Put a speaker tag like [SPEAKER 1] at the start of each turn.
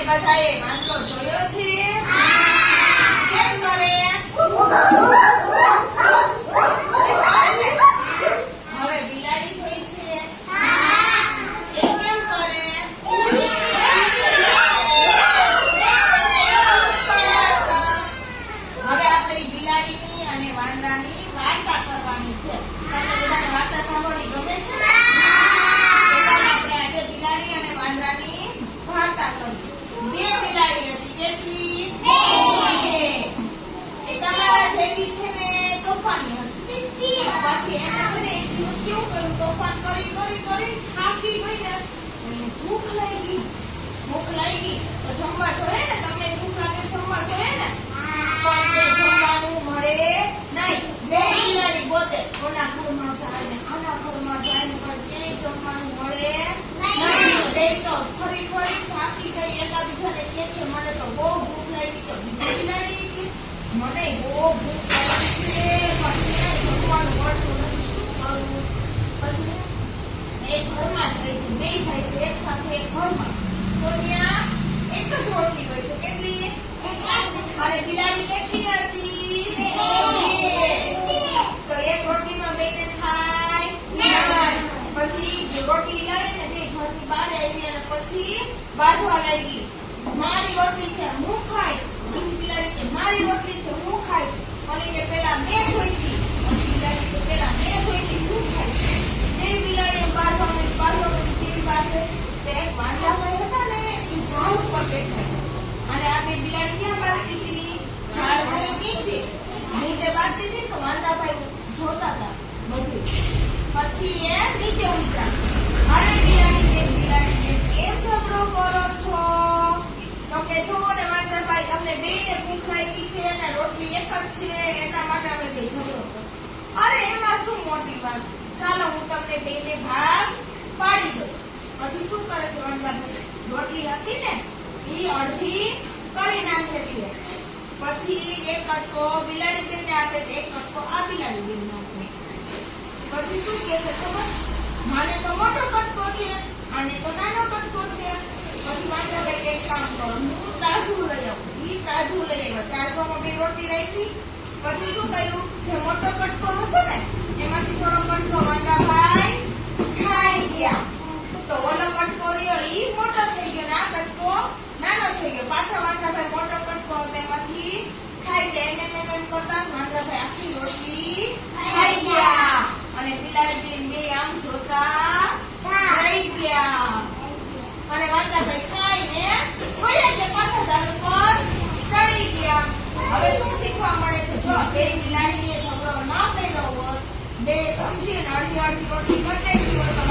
[SPEAKER 1] બધાએ વાંદરો જોયો છે? કેમ કરે? હવે બિલાડી જોઈ છે? એ કેમ કરે? હવે આપણે બિલાડીની અને વાંદરાની વાર્તા કરવાની છે. તમને બધાને વાર્તા સાંભળવી ગમે છે ને? આપણે આજે બિલાડી અને વાંદરાની વાર્તા કરીએ. બે બિલાડી હતી. કેટલી? બે. એ તમારા જેવી છે ને તોફાની હતી. પછી એને છે ને એક દિવસ કેવું કર્યું, તોફાન કરી થાકી ગઈ ને, એને ભૂખ લાગી. તો જમવા જોઈએ ને, તમને ભૂખ લાગે જમવા જોઈએ ને, પણ તે જમવાનું મળે નહીં. બે બિલાડી ગોતે, ઓલા ઘરમાં જાય ને આના ઘરમાં જાય ને, પણ ક્યાંય જમવાનું મળે નહીં. બે તો ફરી થાકી ગઈ. એકાબીજાને કહે છે મને તો બહુ ભૂખ લાગી. તો બીજી બિલાડી કે મને બહુ ભૂખ લાગી છે, પણ ક્યાંય જમવાનું મળતું નથી, શું કરું? પછી એક ઘરમાં જાય છે, બે જાય છે એક સાથે એક ઘરમાં. તો ત્યાં એક જ રોટલી હોય છે. કેટલી? અને બિલાડી કેટલી હતી? તો એક રોટલીમાં બેને થાય નહીં. પછી રોટલી લઈને બે ઘરની બહાર આવી અને પછી બાંધવા લાગી. મારી રોટલી છે હું ખાઈશ. બિલાડી કે મારી રોટલી છે હું ખાઈશ. ઓલી કે પેલા મેં જોઈતી. બિલાડી કે પેલા મેં જોઈતી હું ખાઈશ. બે બિલાડી બાંધવાની કેવી પાસે એક વાંદરાભાઈ હતા ને, એ ઝાડ ઉપર બેઠા અને આ બે બિલાડી ક્યાં બાંધતી હતી? ઝાડ નીચે બાંધતી હતી. તો વાંદરાભાઈ જોતા હતા બધું. પછી એ નીચે ઉતર્યા. અરે બિલાડી કેમ ઝઘડો કરો છો? તો કે જુઓ ને વાંદરાભાઈ, અમને બેયને ભૂખ લાગી છે અને રોટલી એક જ છે, એના માટે અમે બે ઝઘડો કરો. અરે એમાં શું મોટી વાત, ચાલો હું તમને બેયને ભાગ પાડી દઉં. પછી શું કરે છે વાંદરાભાઈ? રોટલી હતી ને એ અડધી કરી નાખે છે. પછી એક કટકો બિલાડી બેનને આપે છે, એક કટકો આ બિલાડી બેનને આપે. પછી શું કહે છે ખબર? માને તો મોટો કટકો છે, આને તો નાનો કટકો છે. પછી વાંદરાભાઈ એક કામ કરો, હું તાજુ લઈ આવું. ઈ તાજુ લઈ આવ્યા. તાજવામાં બે રોટલી રાખી. પછી શું કર્યું? જે મોટો કટકો હતો ને એમાંથી થોડો કટકો વાંદરાભાઈ ખાઈ ગયા. તો ઓલો કટકો રહ્યો ઈ મોટો થઈ ગયો ને આ કટકો નાનો થઈ ગયો. પાછા વાંદરાભાઈ મોટો કટકો હતો એમાંથી ખાઈ ગયા. એમ કરતા વાંદરાભાઈ આખી રોટલી ખાઈ ગયા અને બિલાડી બે આમ જોતા રહી ગયા. અને વાંદરાભાઈ ખાઈને વયા ગયા, પાછા ઝાડ ઉપર ચડી ગયા. હવે શું શીખવા મળે છે? જો બે બિલાડીએ ઝઘડો ન કર્યો હોત, બે સમજીને અડધી રોટલી કરી નાખી હોત તો